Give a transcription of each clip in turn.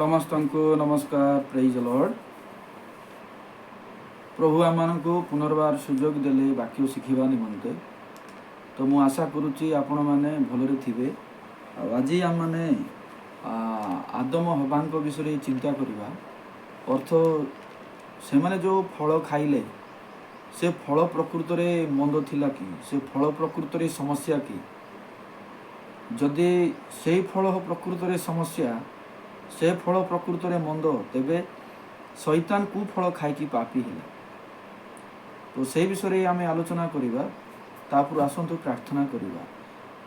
समस्त को नमस्कार। Praise the Lord. प्रभु आम को पुनर्बार सुजोग देले वाक्य शिखा निमंते। तो मु आशा करुच्ची आपण मैंने भलरे थे। आज आम मैंने आदम हवा विषय चिंता करवा। अर्थ से माने जो फल खाइले से फल प्रकृत में मंद थिला कि से फल प्रकृत में समस्या कि जदि से फल प्रकृत में समस्या से फल प्रकृत में मंद तेबे शैतान कु फल खाई पापी है। तो से विषय आम आलोचना करवा। तापर आसतु प्रार्थना करवा।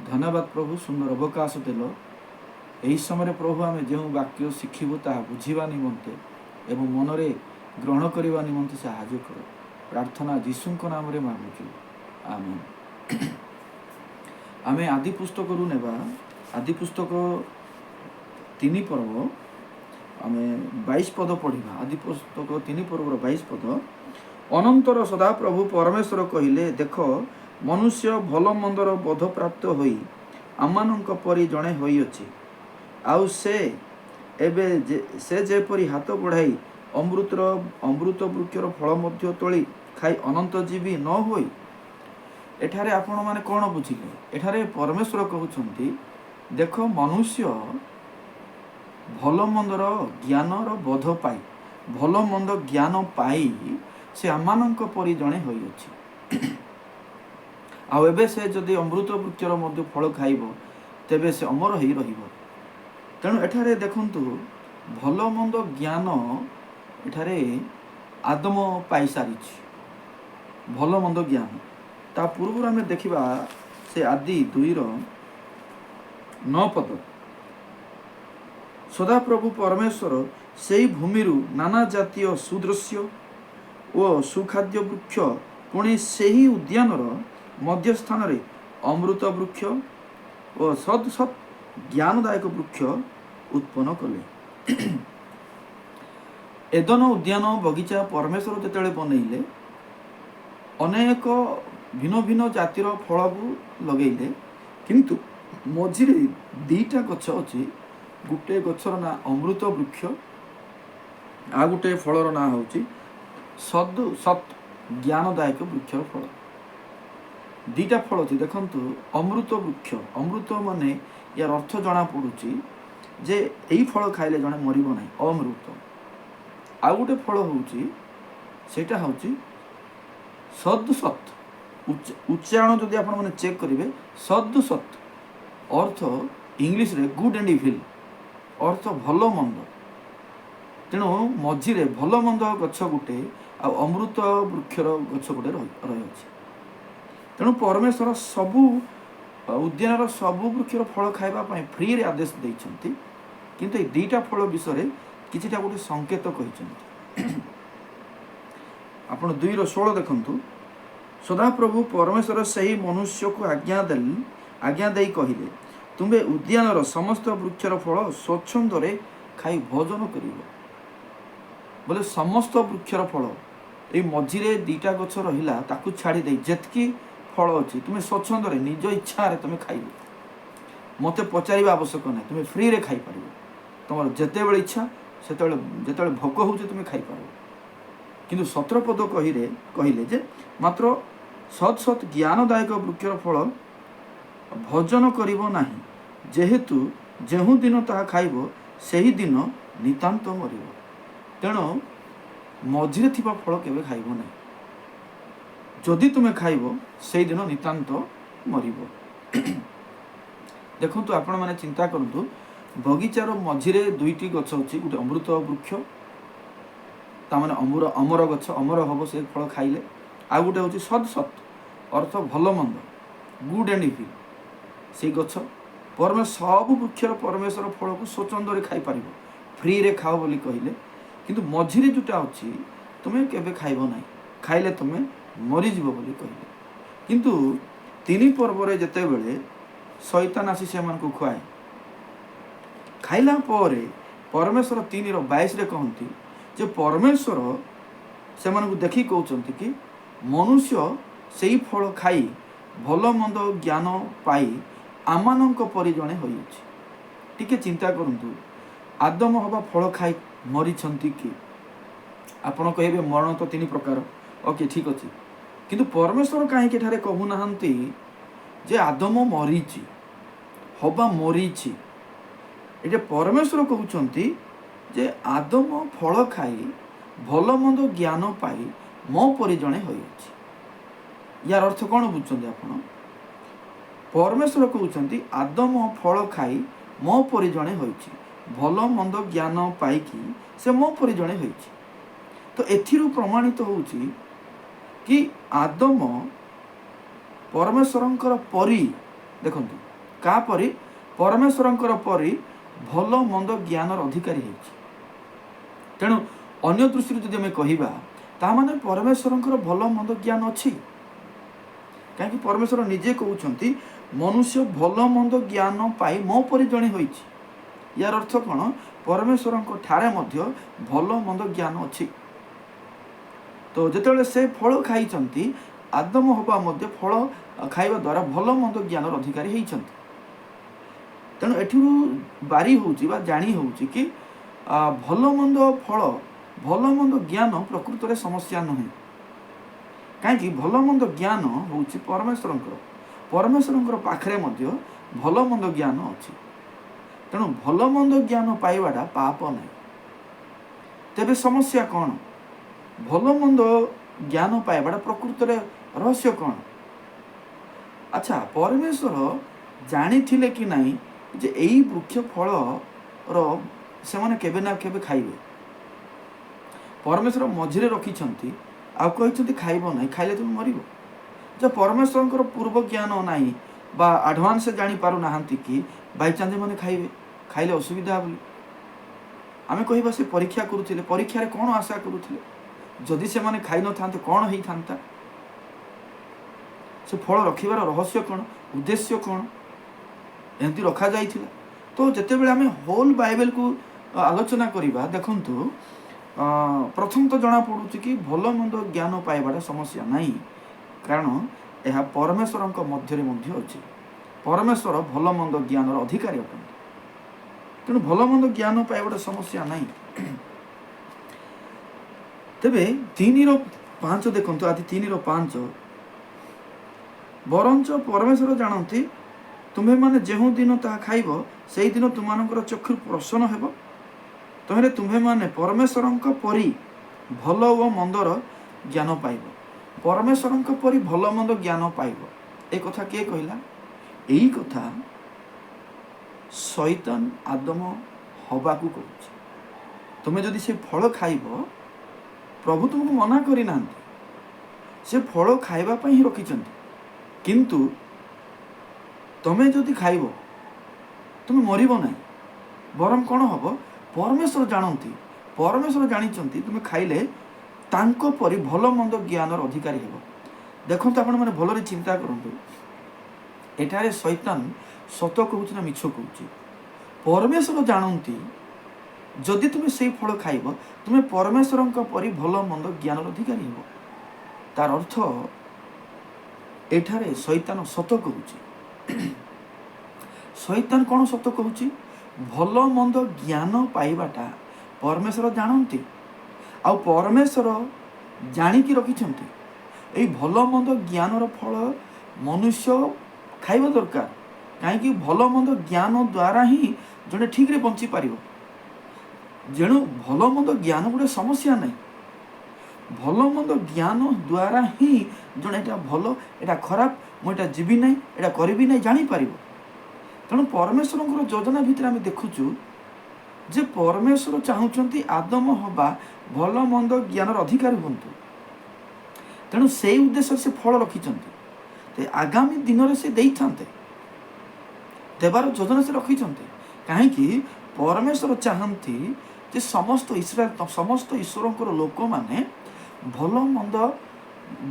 धन्यवाद प्रभु, सुंदर अवकाश देल। यही समय प्रभु आम जो वाक्य शिखबू ता बुझा निमंते एवं मनरे ग्रहण करने निमंते साहाय्य कर। प्रार्थना जीशु नाम रे मांगुचु, आमेन। आमे आदि पुस्तक रु नेबा। आदि पुस्तक 3 पर्व आमे 22 पद पढ़ा। आदि पुस्तक 3 पर्वर 22 पद। अनंतर सदा प्रभु परमेश्वर कहिले, देख मनुष्य भल मंदर बोध प्राप्त होई आमानंक परि जणे होइअछि। आउ से एबे से जेपरि हाथ बढ़ाई अमृत वृक्षर फल मध्य तोली खाई अनंत जीवी न होई। एठारे आपण माने कौन बुझिले? एठारे परमेश्वर कहउछंती, देख मनुष्य भल मंदर ज्ञानर बोध पाई भल मंद ज्ञान पाई से आमानंक परि जणे होइअछि। आ एबे से जदि अमृत वृक्षर मध्य फल खाइब तेबे से अमर होई रहिब। तेणु एठारे देखंतु भल मंद ज्ञान एठारे आदम पाई सारिछि। भल मंद ज्ञान ता पूर्व आम देखा से आदि 2:9 पद। सदाप्रभु परमेश्वर से भूमि नाना जातीय सुदृश्य और सुखाद्य वृक्ष पुणी से ही उद्यानर मध्य स्थान रे अमृत वृक्ष और सद सत ज्ञानदायक वृक्ष उत्पन्न कले। एदन उद्यान बगीचा परमेश्वर जेतेबेले बनइले अनेक भिन्न भिन्न जातिर फल को लगेले, किंतु मझिरे 2टा गछ अच्छी। गोटे गछर ना अमृत वृक्ष, आ गोटे फलर ना होची सद सत ज्ञानदायक वृक्षर फल। 2टा फल अच्छी। देखंतु अमृत वृक्ष, अमृत माने यार अर्थ जना पड़ुची जे एई फल खाइले जने मरिब नाही, अमृत। आ गोटे फल होची सेटा होची सद सत। उच्चारण जदि आपण माने चेक करिवे, सद सत अर्थ इंग्लिश रे गुड एंड इविल, अर्थ भल मंद। तेणु मझिरे भल मंद गछ गोटे आ अमृत वृक्षर गछ गोटे रही अछि। तेणु परमेश्वर सबू उद्यानर सबू वृक्षर फल खाइबा पई फ्री रे आदेश दैछंती, किंतु ए 2टा फल विषय किछिटा गोटे संकेत कहिछंती। आपण 2:16 देखंतु। सदाप्रभु परमेश्वर सही मनुष्य को आज्ञा दे कहिले, तुम्हें उद्यानर समस्त वृक्षर फल स्वच्छंदरे खाई भोजन करिवो। बोले समस्त वृक्षर फल ए मझिरे 2टा गछ रहिला ताकू छाड़ी दे जेतकी फल अछि तुम्हें स्वच्छंदरे निज इच्छा रे तुम्हें खाइबो। मते पचारिबा आवश्यक नाही, तुम्हें फ्री रे खाई पारिबो। तमर जेतेबेले इच्छा जेतेबेले भोक होउचे तुम्हें खाई पारिबो। किंतु 17 पद कहिले जे मात्र सत सत ज्ञानदायक वृक्षर फल भोजन करिबो नाही, जेहेतु जेहु दिन ताहा खाइबो सेही दिन नितांत मरिबो। तेणु मझिरे थिबा फल केबे खाइबो नाही। जदि तुमे खाइबो सेही दिन नितांत मरिबो। देखंतु आपण माने चिंता करंतु, बगीचार मझिरे 2टी गछ अछि। गोटे अमृत वृक्ष ता माने अमर गछ, अमर हबो से फल खाइले। आ गोटे होची सद सत अर्थ भल मंद, गुड एंड इविल। से गछ सब वृक्षर परमेश्वर फल को स्वच्छंदरे खाई पारिबो, फ्री रे खाओ बोली कहिले। किंतु मझिरे जोटा अछि तुमे केबे खाइबो नाही, खाइले तुमे मरि जिवो बोली कहिले। किंतु 3 पर्व रे जेतेबेले शैतान आसी से मन को खुआए खाइला परे परमेश्वर 3:22 रे कहंती जे परमेश्वर से मन को देखि कहउचंती कि मनुष्य सेई फल खाई भल मंद ज्ञान पाई आमानंक परि जणे होइछि। टिके चिंता करंतु, ଆଦମ ହବା ଫଳ ଖାଇ ମରିଛନ୍ତି କି? ଆପଣ କହିବେ ମରଣ ତ 3 ପ୍ରକାର। ଓକେ, ଠିକ୍ ଅଛି, କିନ୍ତୁ ପରମେଶ୍ୱର କାହିଁକି ଏଠାରେ କହୁନାହାନ୍ତି ଯେ ଆଦମ ମରିଛି, ହବା ମରିଛି? ଏଠି ପରମେଶ୍ୱର କହୁଛନ୍ତି ଯେ ଆଦମ ଫଳ ଖାଇ ଭଲ ମନ୍ଦ ଜ୍ଞାନ ପାଇ ମୋ ପରି ଜଣେ ହୋଇଅଛି। ୟାର ଅର୍ଥ କ'ଣ ବୁଝୁଛନ୍ତି ଆପଣ? ପରମେଶ୍ୱର କହୁଛନ୍ତି ଆଦମ ଫଳ ଖାଇ ମୋ ପରି ଜଣେ ହୋଇଛି, ଭଲ ମନ୍ଦ ଜ୍ଞାନ ପାଇକି ସେ ମୋ ପରି ଜଣେ ହୋଇଛି। ତ ଏଥିରୁ ପ୍ରମାଣିତ ହେଉଛି କି ଆଦମ ପରମେଶ୍ୱରଙ୍କର ପରି, ଦେଖନ୍ତୁ କାହା ପରି? ପରମେଶ୍ୱରଙ୍କର ପରି ଭଲ ମନ୍ଦ ଜ୍ଞାନର ଅଧିକାରୀ ହେଇଛି। ତେଣୁ ଅନ୍ୟ ଦୃଷ୍ଟିରୁ ଯଦି ଆମେ କହିବା, ତାମାନେ ପରମେଶ୍ୱରଙ୍କର ଭଲ ମନ୍ଦ ଜ୍ଞାନ ଅଛି। କାହିଁକି? ପରମେଶ୍ୱର ନିଜେ କହୁଛନ୍ତି ମନୁଷ୍ୟ ଭଲ ମନ୍ଦ ଜ୍ଞାନ ପାଇ ମୋ ପରି ଜଣେ ହୋଇଛି। ୟାର ଅର୍ଥ କ'ଣ? ପରମେଶ୍ୱରଙ୍କ ଠାରେ ମଧ୍ୟ ଭଲ ମନ୍ଦ ଜ୍ଞାନ ଅଛି। ତ ଯେତେବେଳେ ସେ ଫଳ ଖାଇଛନ୍ତି, ଆଦମ ହବା ମଧ୍ୟ ଫଳ ଖାଇବା ଦ୍ୱାରା ଭଲ ମନ୍ଦ ଜ୍ଞାନର ଅଧିକାରୀ ହେଇଛନ୍ତି। ତେଣୁ ଏଠିରୁ ବାରି ହେଉଛି ବା ଜାଣି ହେଉଛି କି ଭଲ ମନ୍ଦ ଫଳ, ଭଲ ମନ୍ଦ ଜ୍ଞାନ ପ୍ରକୃତରେ ସମସ୍ୟା ନୁହେଁ। କାହିଁକି? ଭଲ ମନ୍ଦ ଜ୍ଞାନ ହେଉଛି ପରମେଶ୍ୱରଙ୍କର। ପରମେଶ୍ୱରଙ୍କର ପାଖରେ ମଧ୍ୟ ଭଲ ମନ୍ଦ ଜ୍ଞାନ ଅଛି। ତେଣୁ ଭଲ ମନ୍ଦ ଜ୍ଞାନ ପାଇବାଟା ପାପ ନାହିଁ। ତେବେ ସମସ୍ୟା କ'ଣ? ଭଲ ମନ୍ଦ ଜ୍ଞାନ ପାଇବାଟା ପ୍ରକୃତରେ ରହସ୍ୟ କ'ଣ? ଆଚ୍ଛା, ପରମେଶ୍ୱର ଜାଣିଥିଲେ କି ନାହିଁ ଯେ ଏଇ ବୃକ୍ଷ ଫଳର ସେମାନେ କେବେ ନା କେବେ ଖାଇବେ? ପରମେଶ୍ୱର ମଝିରେ ରଖିଛନ୍ତି, ଆଉ କହିଛନ୍ତି ଖାଇବ ନାହିଁ, ଖାଇଲେ ତୁମେ ମରିବ। ଯେ ପରମେଶ୍ୱରଙ୍କର ପୂର୍ବ ଜ୍ଞାନ ନାହିଁ ବା ଆଡ଼ଭାନ୍ସ ଜାଣିପାରୁନାହାନ୍ତି କି ବାଇଚାନ୍ସ ମାନେ ଖାଇବେ, ଖାଇଲେ ଅସୁବିଧା ବୋଲି। ଆମେ କହିବା ସେ ପରୀକ୍ଷା କରୁଥିଲେ। ପରୀକ୍ଷାରେ କ'ଣ ଆଶା କରୁଥିଲେ? ଯଦି ସେମାନେ ଖାଇନଥାନ୍ତେ କ'ଣ ହେଇଥାନ୍ତା? ସେ ଫଳ ରଖିବାର ରହସ୍ୟ କ'ଣ? ଉଦ୍ଦେଶ୍ୟ କ'ଣ? ଏମିତି ରଖାଯାଇଥିଲା। ତ ଯେତେବେଳେ ଆମେ ହୋଲ୍ ବାଇବେଲକୁ ଆଲୋଚନା କରିବା, ଦେଖନ୍ତୁ ପ୍ରଥମତଃ ଜଣାପଡ଼ୁଛି କି ଭଲ ମନ୍ଦ ଜ୍ଞାନ ପାଇବାଟା ସମସ୍ୟା ନାହିଁ, କାରଣ ଏହା ପରମେଶ୍ୱରଙ୍କ ମଧ୍ୟରେ ମଧ୍ୟ ଅଛି। ପରମେଶ୍ୱର ଭଲ ମନ୍ଦ ଜ୍ଞାନର ଅଧିକାରୀ ଅଟନ୍ତି। ତେଣୁ ଭଲ ମନ୍ଦ ଜ୍ଞାନ ପାଇବାଟା ସମସ୍ୟା ନାହିଁ। ତେବେ 3:5 ଦେଖନ୍ତୁ, ଆଦି 3:5, ବରଞ୍ଚ ପରମେଶ୍ୱର ଜାଣନ୍ତି ତୁମ୍ଭେମାନେ ଯେଉଁ ଦିନ ତାହା ଖାଇବ, ସେହିଦିନ ତୁମମାନଙ୍କର ଚକ୍ଷୁ ପ୍ରସନ୍ନ ହେବ, ତହିଁରେ ତୁମ୍ଭେମାନେ ପରମେଶ୍ୱରଙ୍କ ପରି ଭଲ ଓ ମନ୍ଦର ଜ୍ଞାନ ପାଇବ। ପରମେଶ୍ୱରଙ୍କ ପରି ଭଲ ମନ୍ଦ ଜ୍ଞାନ ପାଇବ। ଏ କଥା କିଏ କହିଲା? ଏଇ କଥା ଶୈତାନ ଆଦମ ହବାକୁ କହୁଛି। ତୁମେ ଯଦି ସେ ଫଳ ଖାଇବ, ପ୍ରଭୁ ତୁମକୁ ମନା କରିନାହାନ୍ତି, ସେ ଫଳ ଖାଇବା ପାଇଁ ହିଁ ରଖିଛନ୍ତି। କିନ୍ତୁ ତୁମେ ଯଦି ଖାଇବ, ତୁମେ ମରିବ ନାହିଁ, ବରଂ କ'ଣ ହେବ? ପରମେଶ୍ୱର ଜାଣନ୍ତି, ପରମେଶ୍ୱର ଜାଣିଛନ୍ତି ତୁମେ ଖାଇଲେ ତାଙ୍କ ପରି ଭଲ ମନ୍ଦ ଜ୍ଞାନର ଅଧିକାରୀ ହେବ। ଦେଖନ୍ତୁ, ଆପଣମାନେ ଭଲରେ ଚିନ୍ତା କରନ୍ତୁ, ଏଠାରେ ଶୈତାନ ସତ କହୁଛି ନା ମିଛ କହୁଛି? ପରମେଶ୍ୱର ଜାଣନ୍ତି ଯଦି ତୁମେ ସେଇ ଫଳ ଖାଇବ, ତୁମେ ପରମେଶ୍ୱରଙ୍କ ପରି ଭଲ ମନ୍ଦ ଜ୍ଞାନର ଅଧିକାରୀ ହେବ। ତାର ଅର୍ଥ ଏଠାରେ ଶୈତାନ ସତ କହୁଛି। ଶୈତାନ କ'ଣ ସତ କହୁଛି? ଭଲ ମନ୍ଦ ଜ୍ଞାନ ପାଇବାଟା ପରମେଶ୍ୱର ଜାଣନ୍ତି, ଆଉ ପରମେଶ୍ୱର ଜାଣିକି ରଖିଛନ୍ତି। ଏଇ ଭଲ ମନ୍ଦ ଜ୍ଞାନର ଫଳ ମନୁଷ୍ୟ ଖାଇବା ଦରକାର। କାହିଁକି? ଭଲ ମନ୍ଦ ଜ୍ଞାନ ଦ୍ୱାରା ହିଁ ଜଣେ ଠିକ୍ରେ ବଞ୍ଚିପାରିବ। ଯେଣୁ ଭଲ ମନ୍ଦ ଜ୍ଞାନ ଗୋଟେ ସମସ୍ୟା ନାହିଁ। ଭଲ ମନ୍ଦ ଜ୍ଞାନ ଦ୍ୱାରା ହିଁ ଜଣେ ଏଇଟା ଭଲ, ଏଇଟା ଖରାପ, ମୁଁ ଏଇଟା ଯିବି ନାହିଁ, ଏଇଟା କରିବି ନାହିଁ ଜାଣିପାରିବ। ତେଣୁ ପରମେଶ୍ୱରଙ୍କର ଯୋଜନା ଭିତରେ ଆମେ ଦେଖୁଛୁ ଯେ ପରମେଶ୍ୱର ଚାହୁଁଛନ୍ତି ଆଦମ ହବା ଭଲ ମନ୍ଦ ଜ୍ଞାନର ଅଧିକାରୀ ହୁଅନ୍ତୁ। ତେଣୁ ସେଇ ଉଦ୍ଦେଶ୍ୟରେ ସେ ଫଳ ରଖିଛନ୍ତି। ଆଗାମୀ ଦିନରେ ସେ ଦେଇଥାନ୍ତେ, ଦେବାର ଯୋଜନା ସେ ରଖିଛନ୍ତି। କାହିଁକି? ପରମେଶ୍ୱର ଚାହାନ୍ତି ଯେ ସମସ୍ତ ଈଶ୍ୱରଙ୍କର ଲୋକମାନେ ଭଲ ମନ୍ଦ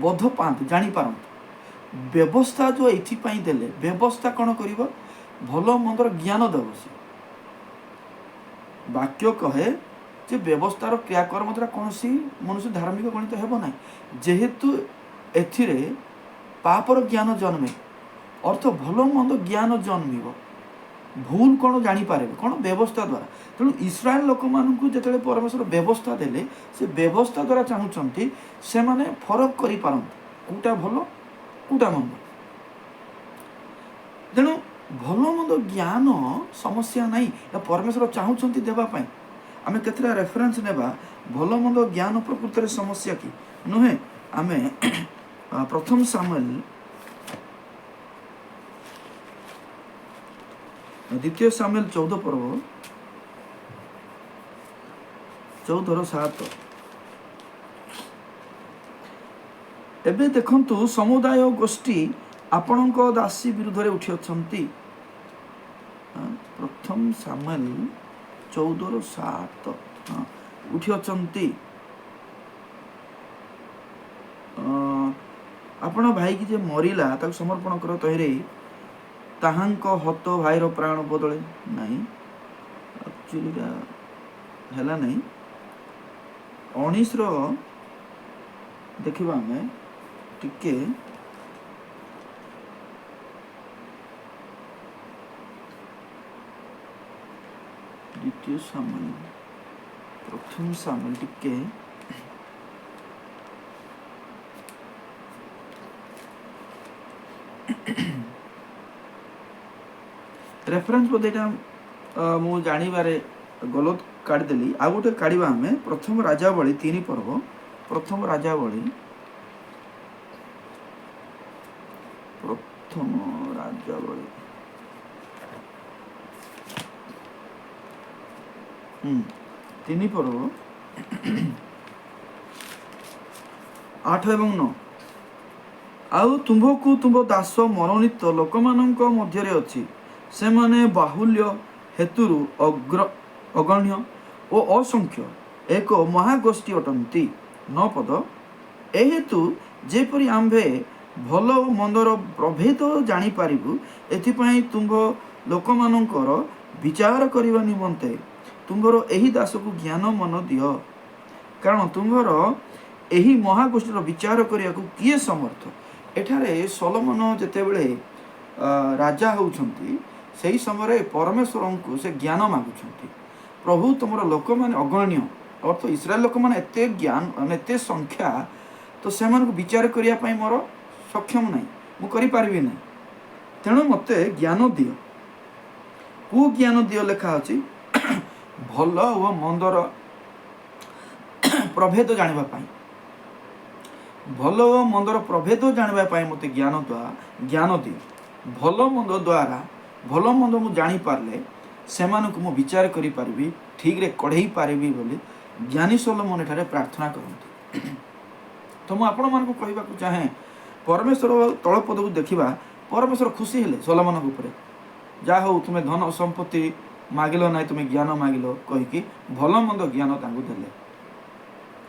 ବୋଧ ପାଆନ୍ତୁ, ଜାଣିପାରନ୍ତୁ। ବ୍ୟବସ୍ଥା ଯେଉଁ ଏଥିପାଇଁ ଦେଲେ, ବ୍ୟବସ୍ଥା କ'ଣ କରିବ? ଭଲ ମନ୍ଦର ଜ୍ଞାନ ଦେବ। ସେ ବାକ୍ୟ କହେ ଯେ ବ୍ୟବସ୍ଥାର କ୍ରିୟାକର୍ମ ଦ୍ୱାରା କୌଣସି ମନୁଷ୍ୟ ଧାର୍ମିକ ଗଣିତ ହେବ ନାହିଁ। ଯେହେତୁ ଏଥିରେ ପାପର ଜ୍ଞାନ ଜନ୍ମେ, ଅର୍ଥ ଭଲ ମନ୍ଦ ଜ୍ଞାନ ଜନ୍ମିବ। ଭୁଲ କ'ଣ ଜାଣିପାରିବେ କ'ଣ ବ୍ୟବସ୍ଥା ଦ୍ୱାରା। ତେଣୁ ଇସ୍ରାଏଲ ଲୋକମାନଙ୍କୁ ଯେତେବେଳେ ପରମେଶ୍ୱର ବ୍ୟବସ୍ଥା ଦେଲେ ସେ ବ୍ୟବସ୍ଥା ଦ୍ୱାରା ଚାହୁଁଛନ୍ତି ସେମାନେ ଫରକ କରିପାରନ୍ତି କେଉଁଟା ଭଲ କେଉଁଟା ମନ୍ଦ। ତେଣୁ ଭଲ ମନ୍ଦ ଜ୍ଞାନ ସମସ୍ୟା ନାହିଁ, ପରମେଶ୍ୱର ଚାହୁଁଛନ୍ତି ଦେବା ପାଇଁ। ଆମେ କେତେଟା ରେଫରେନ୍ସ ନେବା ଭଲ ମନ୍ଦ ଜ୍ଞାନ ପ୍ରକୃତରେ ସମସ୍ୟା କି ନୁହେଁ। ଆମେ ପ୍ରଥମ ସାମୁଏଲ ଦ୍ୱିତୀୟ ସାମୁଏଲ 14 ପର୍ବ 14:7। ଏବେ ଦେଖନ୍ତୁ ସମୁଦାୟ ଗୋଷ୍ଠୀ ଆପଣଙ୍କ ଦାସୀ ବିରୁଦ୍ଧରେ ଉଠିଅଛନ୍ତି। ପ୍ରଥମ ସାମୁଏଲ 14:7 ଉଠିଅଛନ୍ତି। ଆପଣ ଭାଇକି ଯେ ମରିଲା ତାକୁ ସମର୍ପଣ କର, ତହିଁରେ ତାହାଙ୍କ ହତ ଭାଇର ପ୍ରାଣ ବଦଳେ ନାହିଁ। ଆକ୍ଚୁଆଲିଟା ହେଲା ନାହିଁ। 19ର ଦେଖିବା ଆମେ ଟିକେ। ଦ୍ୱିତୀୟ ସାମୁଏଲ ପ୍ରଥମ ସାମୁଏଲ ଟିକେ ରେଫରେନ୍ସ ବୋଧେ ଏଇଟା ମୁଁ ଜାଣିବାରେ ଗଲତ କାଢ଼ିଦେଲି। ଆଉ ଗୋଟେ କାଢ଼ିବା ଆମେ ପ୍ରଥମ ରାଜାବଳୀ 3 ପର୍ବ। ପ୍ରଥମ ରାଜାବଳୀ ତିନି ପର୍ବ 8 ଏବଂ 9। ଆଉ ତୁମ୍ଭକୁ ତୁମ୍ଭ ଦାସ ମନୋନୀତ ଲୋକମାନଙ୍କ ମଧ୍ୟରେ ଅଛି, ସେମାନେ ବାହୁଲ୍ୟ ହେତୁରୁ ଅଗଣ୍ୟ ଓ ଅସଂଖ୍ୟ ଏକ ମହାଗୋଷ୍ଠୀ ଅଟନ୍ତି। 9 ପଦ। ଏ ହେତୁ ଯେପରି ଆମ୍ଭେ ଭଲ ଓ ମନ୍ଦର ପ୍ରଭେଦ ଜାଣିପାରିବୁ, ଏଥିପାଇଁ ତୁମ୍ଭ ଲୋକମାନଙ୍କର ବିଚାର କରିବା ନିମନ୍ତେ ତୁମ୍ଭର ଏହି ଦାସକୁ ଜ୍ଞାନ ମନ ଦିଅ। କାରଣ ତୁମ୍ଭର ଏହି ମହାଗୋଷ୍ଠୀର ବିଚାର କରିବାକୁ କିଏ ସମର୍ଥ। ଏଠାରେ ସଲୋମନ ଯେତେବେଳେ ରାଜା ହେଉଛନ୍ତି ସେହି ସମୟରେ ପରମେଶ୍ୱରଙ୍କୁ ସେ ଜ୍ଞାନ ମାଗୁଛନ୍ତି। ପ୍ରଭୁ ତୁମର ଲୋକମାନେ ଅଗଣ୍ୟ, ଅର୍ଥ ଇସ୍ରାଏଲ ଲୋକମାନେ ଏତେ ଜ୍ଞାନ ଏତେ ସଂଖ୍ୟା, ତ ସେମାନଙ୍କୁ ବିଚାର କରିବା ପାଇଁ ମୋର ସକ୍ଷମ ନାହିଁ, ମୁଁ କରିପାରିବି ନାହିଁ। ତେଣୁ ମୋତେ ଜ୍ଞାନ ଦିଅ। କେଉଁ ଜ୍ଞାନ ଦିଅ ଲେଖା ଅଛି? ଭଲ ଓ ମନ୍ଦର ପ୍ରଭେଦ ଜାଣିବା ପାଇଁ। ଭଲ ଓ ମନ୍ଦର ପ୍ରଭେଦ ଜାଣିବା ପାଇଁ ମୋତେ ଜ୍ଞାନ ଦିଅ। ଭଲ ମନ୍ଦ ଦ୍ୱାରା ଭଲ ମନ୍ଦ ମୁଁ ଜାଣିପାରିଲେ ସେମାନଙ୍କୁ ମୁଁ ବିଚାର କରିପାରିବି, ଠିକ୍ରେ କଢ଼େଇ ପାରିବି ବୋଲି ଜ୍ଞାନୀ ସଲୋମନ ଏଠାରେ ପ୍ରାର୍ଥନା କରନ୍ତି। ତ ମୁଁ ଆପଣମାନଙ୍କୁ କହିବାକୁ ଚାହେଁ, ପରମେଶ୍ୱର ତଳପଦକୁ ଦେଖିବା। ପରମେଶ୍ୱର ଖୁସି ହେଲେ ସଲୋମନଙ୍କ ଉପରେ, ଯାହା ହଉ ତୁମେ ଧନ ସମ୍ପତ୍ତି ମାଗିଲ ନାହିଁ, ତୁମେ ଜ୍ଞାନ ମାଗିଲ କହିକି ଭଲ ମନ୍ଦ ଜ୍ଞାନ ତାଙ୍କୁ ଦେଲେ।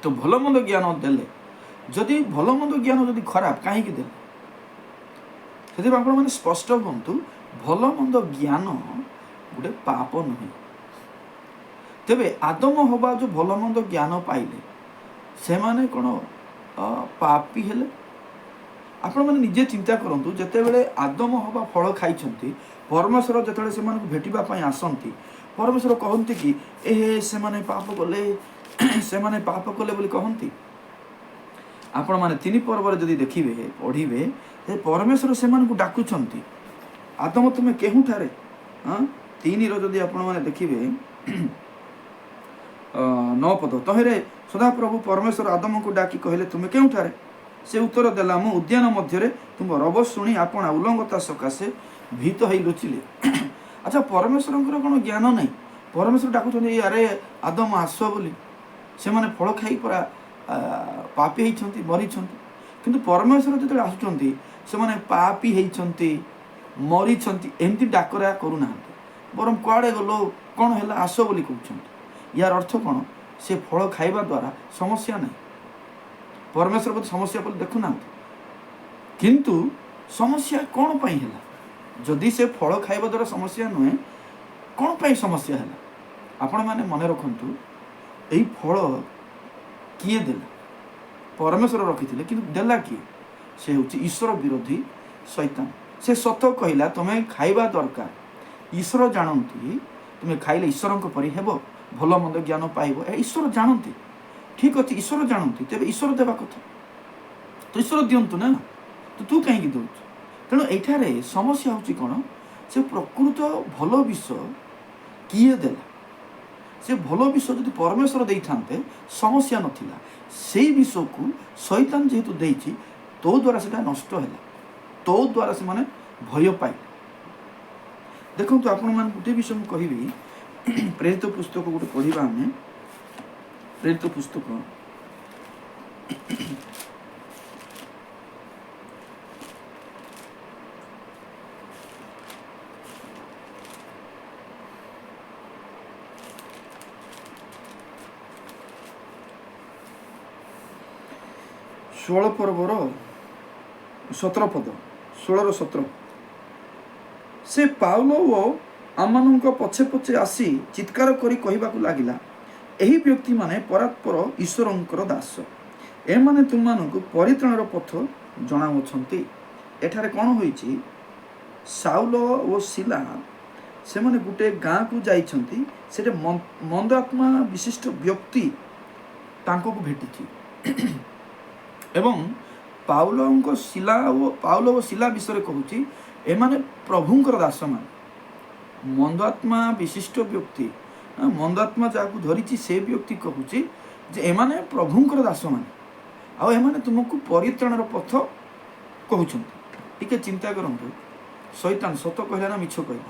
ତ ଭଲ ମନ୍ଦ ଜ୍ଞାନ ଦେଲେ, ଯଦି ଭଲ ମନ୍ଦ ଜ୍ଞାନ ଯଦି ଖରାପ କାହିଁକି ଦେଲେ? ସେଥିପାଇଁ ଆପଣମାନେ ସ୍ପଷ୍ଟ ହୁଅନ୍ତୁ, ଭଲ ମନ୍ଦ ଜ୍ଞାନ ଗୋଟେ ପାପ ନୁହେଁ। ତେବେ ଆଦମ ହବା ଯେଉଁ ଭଲ ମନ୍ଦ ଜ୍ଞାନ ପାଇଲେ ସେମାନେ କ'ଣ ପାପୀ ହେଲେ? ଆପଣମାନେ ନିଜେ ଚିନ୍ତା କରନ୍ତୁ, ଯେତେବେଳେ ଆଦମ ହବା ଫଳ ଖାଇଛନ୍ତି, ପରମେଶ୍ୱର ଯେତେବେଳେ ସେମାନଙ୍କୁ ଭେଟିବା ପାଇଁ ଆସନ୍ତି, ପରମେଶ୍ୱର କହନ୍ତି କି ସେମାନେ ପାପ କଲେ ବୋଲି କହନ୍ତି? ଆପଣମାନେ 3 ପର୍ବରେ ଯଦି ଦେଖିବେ ପଢ଼ିବେ, ପରମେଶ୍ୱର ସେମାନଙ୍କୁ ଡାକୁଛନ୍ତି, ଆଦମ ତୁମେ କେଉଁଠାରେ? 3ର ଯଦି ଆପଣମାନେ ଦେଖିବେ 9 ପଦ। ତହିଁରେ ସଦାପ୍ରଭୁ ପରମେଶ୍ୱର ଆଦମଙ୍କୁ ଡାକି କହିଲେ, ତୁମେ କେଉଁଠାରେ? ସେ ଉତ୍ତର ଦେଲା, ମୁଁ ଉଦ୍ୟାନ ମଧ୍ୟରେ ତୁମ ରବ ଶୁଣି ଆପଣା ଉଲଙ୍ଗତା ସକାଶେ ଭୀତ ହେଇ ଲୁଚିଲେ। ଆଚ୍ଛା, ପରମେଶ୍ୱରଙ୍କର କ'ଣ ଜ୍ଞାନ ନାହିଁ? ପରମେଶ୍ୱର ଡାକୁଛନ୍ତି, ଆରେ ଆଦମ ଆସ ବୋଲି। ସେମାନେ ଫଳ ଖାଇ ପରା ପାପୀ ହେଇଛନ୍ତି, ମରିଛନ୍ତି। କିନ୍ତୁ ପରମେଶ୍ୱର ଯେତେବେଳେ ଆସୁଛନ୍ତି, ସେମାନେ ପାପୀ ହେଇଛନ୍ତି, ମରିଛନ୍ତି, ଏମିତି ଡାକରା କରୁନାହାନ୍ତି। ବରଂ କୁଆଡ଼େ ଗଲ, କ'ଣ ହେଲା, ଆସ ବୋଲି କହୁଛନ୍ତି। ୟାର ଅର୍ଥ କ'ଣ? ସେ ଫଳ ଖାଇବା ଦ୍ୱାରା ସମସ୍ୟା ନାହିଁ। ପରମେଶ୍ୱର ବୋଧେ ସମସ୍ୟା ବୋଲି ଦେଖୁନାହାନ୍ତି। କିନ୍ତୁ ସମସ୍ୟା କ'ଣ ପାଇଁ ହେଲା? ଯଦି ସେ ଫଳ ଖାଇବା ଦ୍ୱାରା ସମସ୍ୟା ନୁହେଁ, କ'ଣ ପାଇଁ ସମସ୍ୟା ହେଲା? ଆପଣମାନେ ମନେ ରଖନ୍ତୁ, ଏଇ ଫଳ କିଏ ଦେଲା? ପରମେଶ୍ୱର ରଖିଥିଲେ, କିନ୍ତୁ ଦେଲା କିଏ? ସେ ହେଉଛି ଈଶ୍ୱର ବିରୋଧୀ ଶୈତାନ। ସେ ସତ କହିଲା, ତୁମେ ଖାଇବା ଦରକାର, ईश्वर जानती तुम्हें खाइले ईश्वर परी हेब भल मंद ज्ञान पाइब ईश्वर जानती ठीक अच्छे ईश्वर जानती तेज ईश्वर देवा कथा तो ईश्वर दिंतु ना तो तू कहीं दौर तेणु ये समस्या हूँ कौन से प्रकृत भल विष किए देला से भल विष जो परमेश्वर दे था समस्या नाला से विष को शैतान जेहेतु देती तो द्वारा से नष्ट है तो द्वारा से माने भय पाए देखो तो आपण मान गोटे विषय मुझे कहबी प्रेरित पुस्तक गोटे पढ़ा आम प्रेरित पुस्तक 16 पर्वर 17 पद 16-17 से पाउल ओ आमनक पछे पछे आसी चित्कार करी कहबाकू लागिला एही व्यक्ति माने परात्पर ईश्वरंकर दास एमाने तुमମାନଙ୍କୁ परित्राणर पथ जणाउछंती एठारे कोन होईची साउल ओ सिला से माने गुटे गाँ को जाइछंती सेटे मंद आत्मा विशिष्ट व्यक्ति तांको को भेटिची एवं पाउल ओ सिला विषय कहूँ एमाने प्रभुंकर दास मान मंदात्मा विशिष्ट व्यक्ति मंदात्मा जहाँ धरी से व्यक्ति कहूँ जे एमाने प्रभुंकर दास मान आने तुमको परित्राणर पथ कहते टिके चिंता करंतु शैतान सत कहला ना मिछ कहला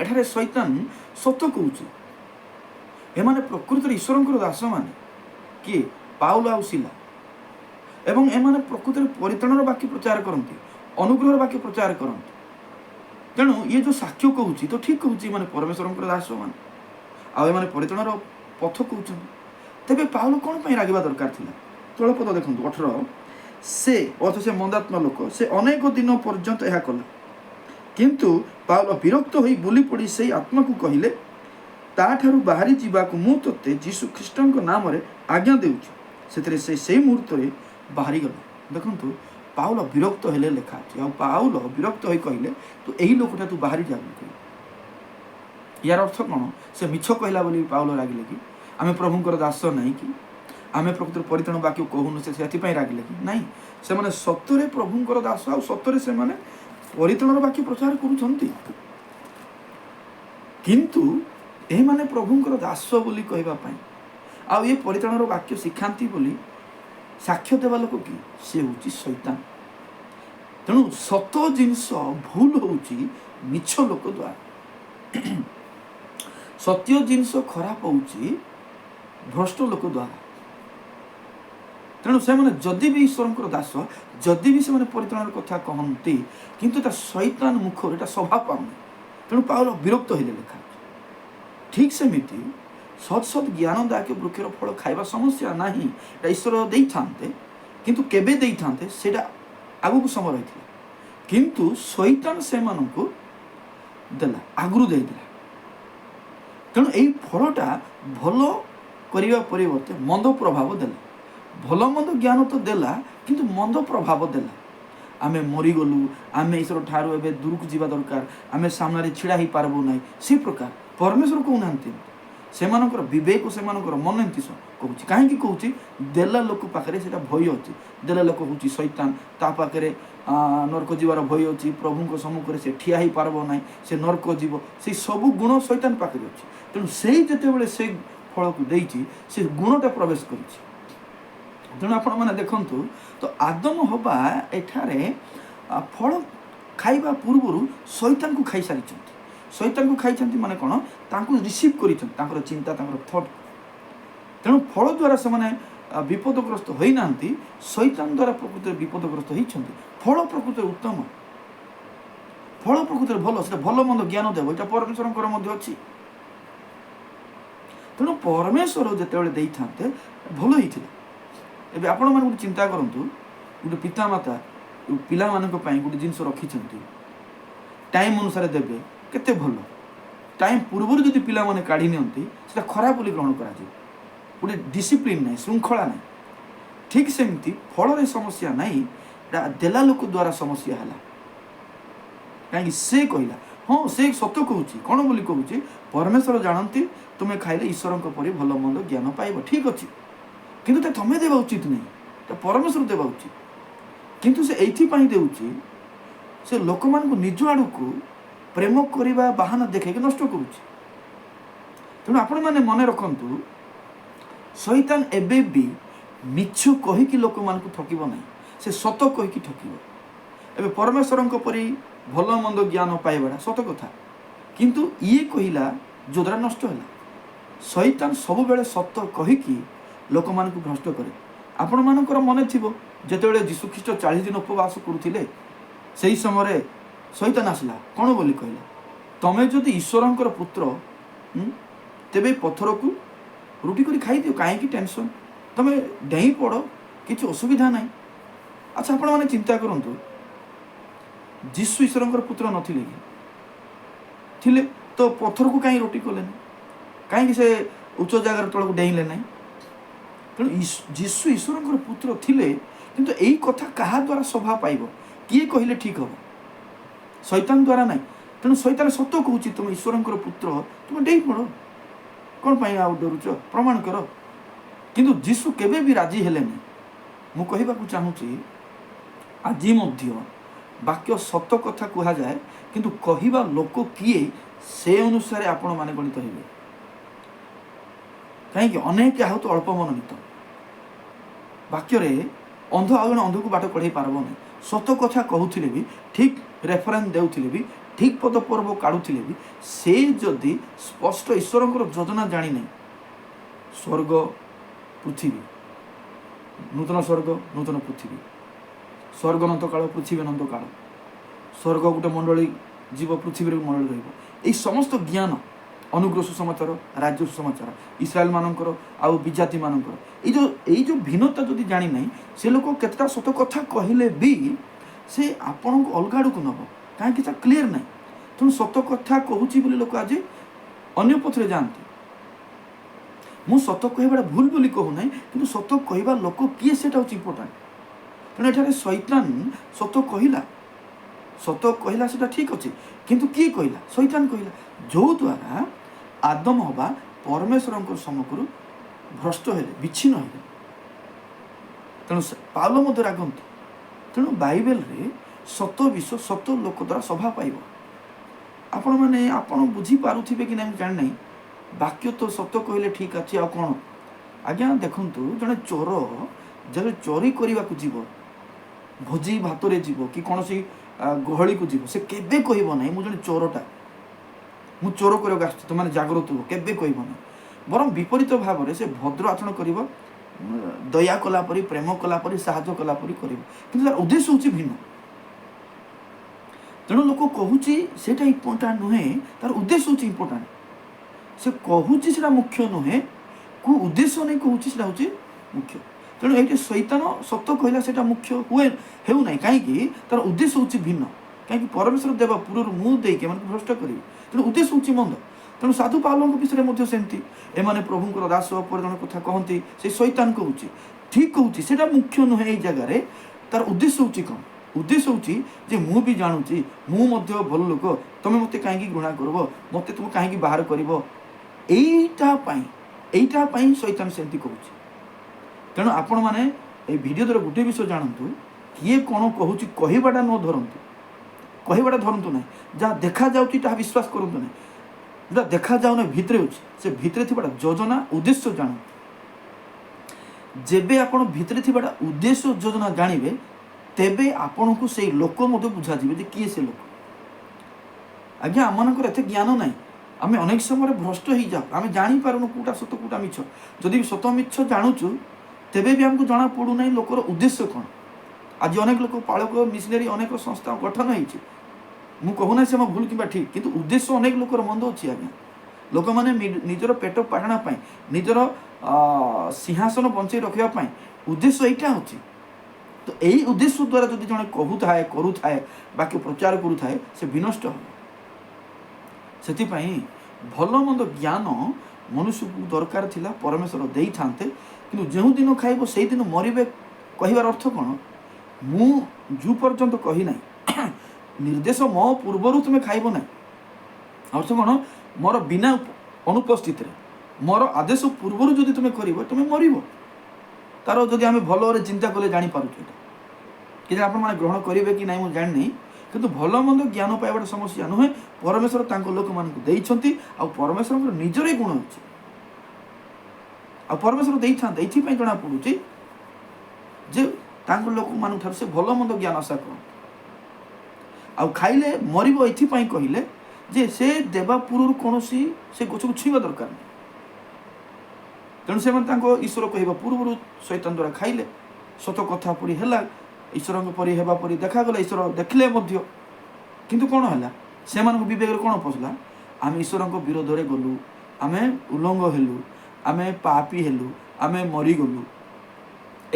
एठारे शैतान सत कहूँ एमाने प्रकृत ईश्वरंकर दास माने किए पाउल आ सिला एवं एमाने प्रकृत परित्राणर वाक्य प्रचार करती अनुग्रह वाक्य प्रचार करती तेणु ये जो साक्ष्य कहूँ तो ठीक कहूँ मैंने परमेश्वर दास मान आने परित्राणर पथ कहते तेरे पाउल कौन पर रागिबा दरकार थिला तल पद देखो 18 से अथ से मंदात्मा लोक से अनेक दिन पर्यंत यह कला किंतु पाउल विरक्त होई बुली पड़ी से आत्मा को कहले ताठारु बाहरी जीवाकू मु तोते जीशु ख्रीष्टन नाम रे आज्ञा देउछि से मुहूर्त रे बाहरी गला देखंतु पाउल विरक्त हेले लेखा अछि आ पाउल विरक्त होई कहले तो एही लोकटा तू बाहरी जाबी यार अर्थ कौन से मिछ कहला बोली पाउल रागिले कि आमे प्रभुंकर दास नहीं कि आमे प्रकृत परित्राण वाक्य कहूनु से रागिले कि नहीं से माने सत्तरे प्रभुंकर दास आ सत्तरे से माने परित्राण वाक्य प्रचार करूछंती किंतु एही माने प्रभुंकर दास बोली कहबा पई आ ये परित्राणर वाक्य शिखांती बोली साक्ष्य देवा लोक कि से होची शैतान तेणु सत जिनस भूल होची मिछ लोक द्वारा सत्य जिनस खराब होची भ्रष्ट लोक द्वारा तेणु से माने जदि भी ईश्वर दास जदि भी से परित्राण कथा कहती किंतु शैतान मुखर एटा स्वभाव पाऊनी तेणु पाउल विरक्त होइले लेखा ठीक सेमिति सत सत ज्ञानदायक वृक्षर फल खाइबा समस्या नहीं ईश्वर दे था किंतु केबे दे था सेटा आगु समय रही किंतु शैतान से मानू देला आगु देदेला तेणु यही फलटा भल करने परिवर्ते मंद प्रभाव देला भल मंद ज्ञान तो देला किंतु मंद प्रभाव देला आमे मरीगलु आमे ईश्वर ठारू एबे दूर को जीवा दरकार आमे सामने छिड़ा ही पारबो नहीं से प्रकार परमेश्वर कहूना से विवेक से मन नीति कहूँ कहीं कहूँ देला लोक पाखे से भय अच्छी देला लोक हूँ शैतान ता पाखे नर्क जीवार भय अच्छी प्रभु सम्मुखें से ठिया ही पारब ना से नर्क जीव से सब गुण शैतान पाखे अच्छी तेणु से जिते से फल को देती से गुणटा प्रवेश कर तेणु आपण मैंने देखु तो आदम हवा एठारे फल खाइबा पूर्व शैतान को खाई सारी शैतान को खाई माने कौन तांको रिसीव कर चिंता थॉट तेणु फल द्वारा से माने विपदग्रस्त होना शैतान द्वारा प्रकृति विपदग्रस्त होती फल प्रकृति उत्तम फल प्रकृति भल से भल मंद ज्ञान देव यहाँ परमेश्वर अच्छी तेणु परमेश्वर जिते था भल होता एवं आपण मैंने गोटे चिंता करूँ गोटे पितामाता पिला गोटे जिनस रखिंट टाइम अनुसार देवे केते भल टाइम पूर्व जदि पिला माने काढ़ी नियंती सेटा खराब बोली ग्रहण करा गोटे डिसिप्लिन नहीं श्रृंखला नहीं ठीक सेमती फल समस्या नहीं देला लोक द्वारा समस्या है कहीं से कहला हाँ से सत कहूँ कौन बोली कहूँ परमेश्वर जानती तुम्हें खाइले ईश्वर परी भल मंद ज्ञान पाइब ठीक अच्छे किंतु तुम्हें देवा उचित नहीं परमेश्वर देवा उचित किंतु से एइथिपाई देउची से लोक मान को निज आड़ को प्रेम करने बाहाना देखे नष्ट करुच्ची तेणु आपण मैंने मन रखु शैतान एबे भी मिछ कहीकि लोक मान को ठकिब नहीं से सत कहीकि ठकिब एबे परमेश्वर परी भल मंद ज्ञान पाइबाटा सत कथा किंतु ये कहला जोद्रा नष्ट है शैतान सब बेले सत कहीकि लोक मान को भ्रष्ट करे आपण मानकर मन थिबो जेतेबेले यीशु ख्रीष्ट 40 दिन उपवास करुथिले सेही समय शैतान आसला कौन बोली कहला तमे जदि ईश्वरंकर पुत्र तेबे पत्थर को रुटी करी खाई दियो कहीं टेंशन तमे डेई पड़ किसी असुविधा ना अच्छा आपण मैंने चिंता करंतु यीशु ईश्वरंकर पुत्र नथिले कि थिले तो पत्थर को कहीं रोटी कले कहीं से उच्च जगार तल को डेईले ना तेणु यीशु ईश्वरंकर पुत्र थिले किंतु एई कथा कहा द्वारा सभा पाइब किए कहले ठीक हम शैतान द्वारा ना तेणु शैतान सत कहूँ तुम ईश्वरंकर पुत्र तुम डेई पड़ कौन पाई आ डरुच प्रमाण कर किंतु जीशु केबे भी राजी हेले मु कहबाकू चाहूँगी आज वाक्य सत कथा कह जाए किंतु कहवा लोक किए से अनुसार आपण माने गणित हेबे कहीं अनेक आहत अल्प मनोनीत वाक्य अंध आ जन अंध को बाट कढ़े पारब नहीं सत कथा कहूले भी ठीक रेफरेन्स देउथिले भी ठीक पद पर्व काढ़ुले भी से जदि स्पष्ट ईश्वर योजना जानी नहीं स्वर्ग पृथ्वी नूतन स्वर्ग नूतन पृथ्वी स्वर्ग अनंत काल पृथ्वी अनंत काल स्वर्ग गोटे मंडली जीव पृथ्वी मंडली रही समस्त ज्ञान अनुग्रह सुसमाचार राज्य सुसमाचार इस्राएल मानकर आउ विजाति मानकर ये जो भिन्नता जदि जानी नहीं से लोक केतटा सत कथा कहले भी से आपण को अलग आड़ को नब कहीं क्लीयर ना तेणु सत कथा कहूँ लोक आज अन्य पथरे जाती मु सत कहवा भूल बोली कहूना कि सत कहवा लोक किए से इम्पोर्टाट तेणु एठारे शैतान सत कहला से ठीक अच्छे किंतु किए कहला शैतान कहला जो द्वारा आदम हवा परमेश्वर समकरू भ्रष्ट हेले विच्छिन्न हेले तेणु पाउल मध्य रागंती तेणु बाइबल रे सत विश्व सत लोक द्वारा सभा पाइब आपण मैंने आपण बुझी पारुथिबे कि नहीं जान नहीं वाक्य तो सत कहले ठीक अच्छे आ कौन आज्ञा देखंतु जड़े चोर जब चोरी करने को जीव भोजी भात जीव कि कौन सी गहली को जीव से केबे कहब ना मुझे चोरटा मु चोर कर तुमने जागृत हो केबे कहब ना बर विपरीत भाव में से भद्र आचरण कर दया कलापरी प्रेम कलापरी साहाଯ୍ୟ कलापरी कर तार उद्देश्य हूँ भिन्न तेणु लोक कहूँ से इम्पोर्टाट नुहे तार उद्देश्य हूँ इम्पोर्टाट से कहूँ से मुख्य नुहे को उद्देश्य नहीं कहूँ से मुख्य तेणु ये शैतान सत कहला से मुख्य हुए होना कहीं तार उद्देश्य हूँ भिन्न कहीं परमेश्वर देवा पूर्व मुझे भ्रष्ट करेंगे तेणु उद्देश्य हूँ मंद तेणु साधु पावलों विषय सेमती एमाने प्रभुंर दास पर जन कथा कहती से शैतान कहूँ ठीक कहूँ से मुख्य नुहे ये जगार तार उद्देश्य हूँ कौन उद्देश्य हूँ जे मु भी जानूची मु भल लोक तुम मत कहीं घृणा कर मत तुम कहीं बाहर कर शैतान सेमती कहूँ तेणु आपण मैंने ये वीडियो द्वारा गोटे विषय जानतु किए कौन कहूँ कहवाटा न धरतु कहवाटा धरतु ना जहाँ देखा जा विश्वास करूँ ना जो देखा जाऊना भितर से भितर थी योजना उद्देश्य जान जेबे आपण भितर थी उद्देश्य योजना जानवे तेबे आपण को से लोक बुझा जी किए से लोक आज्ञा आम एत ज्ञान ना आम अनेक समय भ्रष्ट हो जाऊ आम जापारूँ कौटा सत कौटा मिछ जदि सत मिछ जानूचु तेबे भी आमको जना पड़ूना लोकर उद्देश्य कौन आज अनेक लोक पालक मिशनरी अनेक संस्था गठन हो मु कहूना से भूल कि ठीक किंतु उद्देश्य अनेक लोकर मंद अच्छी आज्ञा लोक मैंने निजर पेट पाटना निजर सिंहासन बंचे रखापी उद्देश्य यहाँ अच्छी तो यही उद्देश्य द्वारा जब जड़े कहूए करूए बाकी प्रचार करूए से विनष्ट हो से भल मंद ज्ञान मनुष्य को दरकार थिला परमेश्वर दे था कि जो दिन खाइब से दिन मरबे कहबार अर्थ कौन मु जो पर्यंत कही ना निर्देश मो पूर्वर तुम्हें खाइब ना ଅର୍ଥ କ'ଣ ମୋର ବିନା ଅନୁପସ୍ଥିତିରେ ମୋର ଆଦେଶ ପୂର୍ବରୁ ଯଦି ତୁମେ କରିବ ତୁମେ ମରିବ। ତାର ଯଦି ଆମେ ଭଲରେ ଚିନ୍ତା କଲେ ଜାଣିପାରୁଛୁ ଏଇଟା କି ଆପଣମାନେ ଗ୍ରହଣ କରିବେ କି ନାହିଁ ମୁଁ ଜାଣିନି, କିନ୍ତୁ ଭଲ ମନ୍ଦ ଜ୍ଞାନ ପାଇବାଟା ସମସ୍ୟା ନୁହେଁ। ପରମେଶ୍ୱର ତାଙ୍କ ଲୋକମାନଙ୍କୁ ଦେଇଛନ୍ତି ଆଉ ପରମେଶ୍ୱରଙ୍କର ନିଜର ଗୁଣ ଅଛି ଆଉ ପରମେଶ୍ୱର ଦେଇଥାନ୍ତେ। ଏଇଥିପାଇଁ ଜଣାପଡ଼ୁଛି ଯେ ତାଙ୍କ ଲୋକମାନଙ୍କ ଠାରୁ ସେ ଭଲ ମନ୍ଦ ଜ୍ଞାନ ଆଶା କରନ୍ତି। ଆଉ ଖାଇଲେ ମରିବ ଏଥିପାଇଁ କହିଲେ ଯେ ସେ ଦେବା ପୂର୍ବରୁ କୌଣସି ସେ ଗଛକୁ ଛୁଇଁବା ଦରକାର ନାହିଁ। ତେଣୁ ସେମାନେ ତାଙ୍କ ଈଶ୍ୱର କହିବା ପୂର୍ବରୁ ଶୈତାନ ଦ୍ୱାରା ଖାଇଲେ, ସତ କଥା ପରି ହେଲା, ଈଶ୍ୱରଙ୍କ ପରି ହେବା ପରି ଦେଖାଗଲା, ଈଶ୍ୱର ଦେଖିଲେ ମଧ୍ୟ। କିନ୍ତୁ କ'ଣ ହେଲା, ସେମାନଙ୍କ ବିବେକରେ କ'ଣ ପଶିଲା, ଆମେ ଈଶ୍ୱରଙ୍କ ବିରୋଧରେ ଗଲୁ, ଆମେ ଉଲ୍ଲଙ୍ଘ ହେଲୁ, ଆମେ ପାପୀ ହେଲୁ, ଆମେ ମରିଗଲୁ,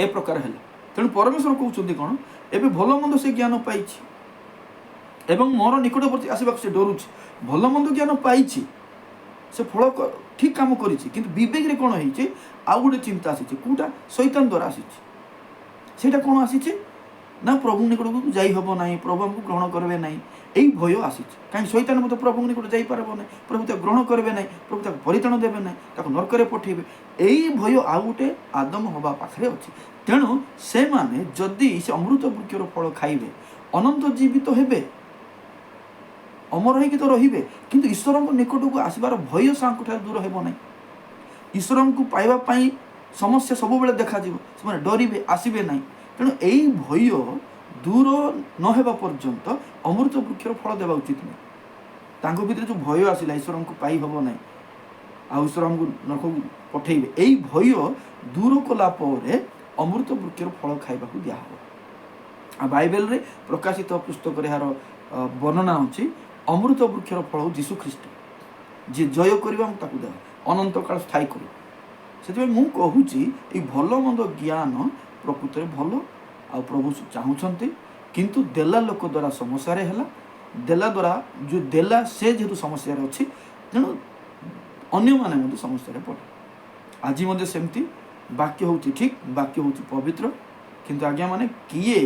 ଏ ପ୍ରକାର ହେଲା। ତେଣୁ ପରମେଶ୍ୱର କହୁଛନ୍ତି କ'ଣ, ଏବେ ଭଲ ମନ୍ଦ ସେ ଜ୍ଞାନ ପାଇଛି ଏବଂ ମୋର ନିକଟବର୍ତ୍ତୀ ଆସିବାକୁ ସେ ଡରୁଛି। ଭଲ ମନ୍ଦ ଜ୍ଞାନ ପାଇଛି, ସେ ଫଳ ଠିକ୍ କାମ କରିଛି, କିନ୍ତୁ ବିବେକରେ କ'ଣ ହେଇଛି, ଆଉ ଗୋଟେ ଚିନ୍ତା ଆସିଛି। କେଉଁଟା? ଶୈତାନ ଦ୍ୱାରା ଆସିଛି। ସେଇଟା କ'ଣ ଆସିଛି ନା ପ୍ରଭୁ ନିକଟକୁ ଯାଇ ହେବ ନାହିଁ, ପ୍ରଭୁ ଆମକୁ ଗ୍ରହଣ କରିବେ ନାହିଁ, ଏଇ ଭୟ ଆସିଛି। କାହିଁକି? ଶୈତାନ ମଧ୍ୟ ପ୍ରଭୁଙ୍କ ନିକଟ ଯାଇପାରିବ ନାହିଁ, ପ୍ରଭୁ ତାକୁ ଗ୍ରହଣ କରିବେ ନାହିଁ, ପ୍ରଭୁ ତାକୁ ପରିତ୍ରାଣ ଦେବେ ନାହିଁ, ତାକୁ ନର୍କରେ ପଠାଇବେ। ଏଇ ଭୟ ଆଉ ଗୋଟେ ଆଦମ ହେବା ପାଖରେ ଅଛି। ତେଣୁ ସେମାନେ ଯଦି ସେ ଅମୃତ ବୃକ୍ଷର ଫଳ ଖାଇବେ ଅନନ୍ତ ଜୀବିତ ହେବେ, ଅମର ହେଇକି ତ ରହିବେ, କିନ୍ତୁ ଈଶ୍ୱରଙ୍କ ନିକଟକୁ ଆସିବାର ଭୟ ସାଙ୍କଠାରୁ ଦୂର ହେବ ନାହିଁ। ଈଶ୍ୱରଙ୍କୁ ପାଇବା ପାଇଁ ସମସ୍ୟା ସବୁବେଳେ ଦେଖାଯିବ, ସେମାନେ ଡରିବେ, ଆସିବେ ନାହିଁ। ତେଣୁ ଏଇ ଭୟ ଦୂର ନ ହେବା ପର୍ଯ୍ୟନ୍ତ ଅମୃତ ବୃକ୍ଷର ଫଳ ଦେବା ଉଚିତ ନୁହେଁ। ତାଙ୍କ ଭିତରେ ଯେଉଁ ଭୟ ଆସିଲା ଈଶ୍ୱରଙ୍କୁ ପାଇ ହେବ ନାହିଁ ଆଉ ଈଶ୍ୱରଙ୍କୁ ନରକକୁ ପଠାଇବେ, ଏଇ ଭୟ ଦୂର କଲା ପରେ ଅମୃତ ବୃକ୍ଷର ଫଳ ଖାଇବାକୁ ଦିଆହେବ। ଆଉ ବାଇବେଲରେ ପ୍ରକାଶିତ ପୁସ୍ତକରେ ଏହାର ବର୍ଣ୍ଣନା ଅଛି, ଅମୃତ ବୃକ୍ଷର ଫଳ ଯୀଶୁଖ୍ରୀଷ୍ଟ, ଯିଏ ଜୟ କରିବା ମୁଁ ତାକୁ ଦେବା, ଅନନ୍ତ କାଳ ସ୍ଥାୟୀ କରିବ। ସେଥିପାଇଁ ମୁଁ କହୁଛି ଏଇ ଭଲ ମନ୍ଦ ଜ୍ଞାନ ପ୍ରକୃତରେ ଭଲ ଆଉ ପ୍ରଭୁ ଚାହୁଁଛନ୍ତି, କିନ୍ତୁ ଦେଲା ଲୋକ ଦ୍ୱାରା ସମସ୍ୟାରେ ହେଲା। ଦେଲା ଦ୍ୱାରା ଯେଉଁ ଦେଲା ସେ ଯେହେତୁ ସମସ୍ୟାରେ ଅଛି, ତେଣୁ ଅନ୍ୟମାନେ ମଧ୍ୟ ସମସ୍ୟାରେ ପଡ଼େ। ଆଜି ମଧ୍ୟ ସେମିତି ବାକ୍ୟ ହେଉଛି ଠିକ୍, ବାକ୍ୟ ହେଉଛି ପବିତ୍ର, କିନ୍ତୁ ଆଜ୍ଞା ମାନେ କିଏ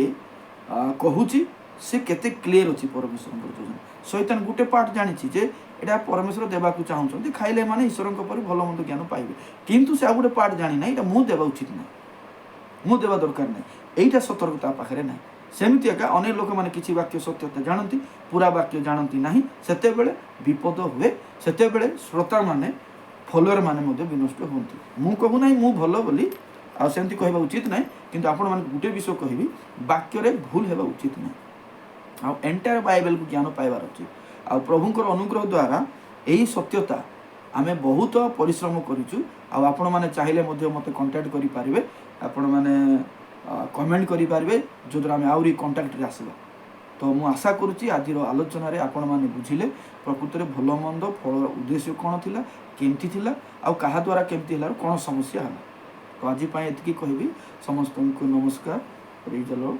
କହୁଛି ସେ କେତେ କ୍ଲିଅର ଅଛି ପରମେଶ୍ୱରଙ୍କର ଯୋଜନା। ଶୈତାନ ଗୋଟେ ପାର୍ଟ ଜାଣିଛି ଯେ ଏଇଟା ପରମେଶ୍ୱର ଦେବାକୁ ଚାହୁଁଛନ୍ତି, ଖାଇଲେ ମାନେ ଈଶ୍ୱରଙ୍କ ପରି ଭଲ ମନ୍ଦ ଜ୍ଞାନ ପାଇବେ, କିନ୍ତୁ ସେ ଆଉ ଗୋଟେ ପାର୍ଟ ଜାଣିନାହିଁ, ଏଇଟା ମୁଁ ଦେବା ଉଚିତ ନାହିଁ, ମୁଁ ଦେବା ଦରକାର ନାହିଁ, ଏଇଟା ସତର୍କତା ପାଖରେ ନାହିଁ। ସେମିତି ଏକା ଅନେକ ଲୋକମାନେ କିଛି ବାକ୍ୟ ସତ୍ୟତା ଜାଣନ୍ତି, ପୁରା ବାକ୍ୟ ଜାଣନ୍ତି ନାହିଁ, ସେତେବେଳେ ବିପଦ ହୁଏ, ସେତେବେଳେ ଶ୍ରୋତାମାନେ ଫଲୋଅର ମାନେ ମଧ୍ୟ ବିନଷ୍ଟ ହୁଅନ୍ତି। ମୁଁ କହୁନାହିଁ ମୁଁ ଭଲ ବୋଲି, ଆଉ ସେମିତି କହିବା ଉଚିତ ନାହିଁ, କିନ୍ତୁ ଆପଣମାନଙ୍କୁ ଗୋଟେ ବିଷୟ କହିବି, ବାକ୍ୟରେ ଭୁଲ ହେବା ଉଚିତ ନାହିଁ। ଆଉ ଏଣ୍ଟାୟାର ବାଇବେଲକୁ ଜ୍ଞାନ ପାଇବାର ଅଛି। ଆଉ ପ୍ରଭୁଙ୍କର ଅନୁଗ୍ରହ ଦ୍ୱାରା ଏହି ସତ୍ୟତା ଆମେ ବହୁତ ପରିଶ୍ରମ କରିଛୁ। ଆଉ ଆପଣମାନେ ଚାହିଁଲେ ମଧ୍ୟ ମୋତେ କଣ୍ଟାକ୍ଟ କରିପାରିବେ, ଆପଣମାନେ କମେଣ୍ଟ କରିପାରିବେ, ଯେଉଁଦ୍ୱାରା ଆମେ ଆହୁରି କଣ୍ଟାକ୍ଟରେ ଆସିବା। ତ ମୁଁ ଆଶା କରୁଛି ଆଜିର ଆଲୋଚନାରେ ଆପଣମାନେ ବୁଝିଲେ ପ୍ରକୃତରେ ଭଲ ମନ୍ଦ ଫଳର ଉଦ୍ଦେଶ୍ୟ କ'ଣ ଥିଲା, କେମିତି ଥିଲା, ଆଉ କାହା ଦ୍ୱାରା କେମିତି ହେଲାରୁ କ'ଣ ସମସ୍ୟା ହେଲା। ତ ଆଜି ପାଇଁ ଏତିକି କହିବି। ସମସ୍ତଙ୍କୁ ନମସ୍କାର। ପ୍ରେଜ୍ ଦ ଲର୍ଡ।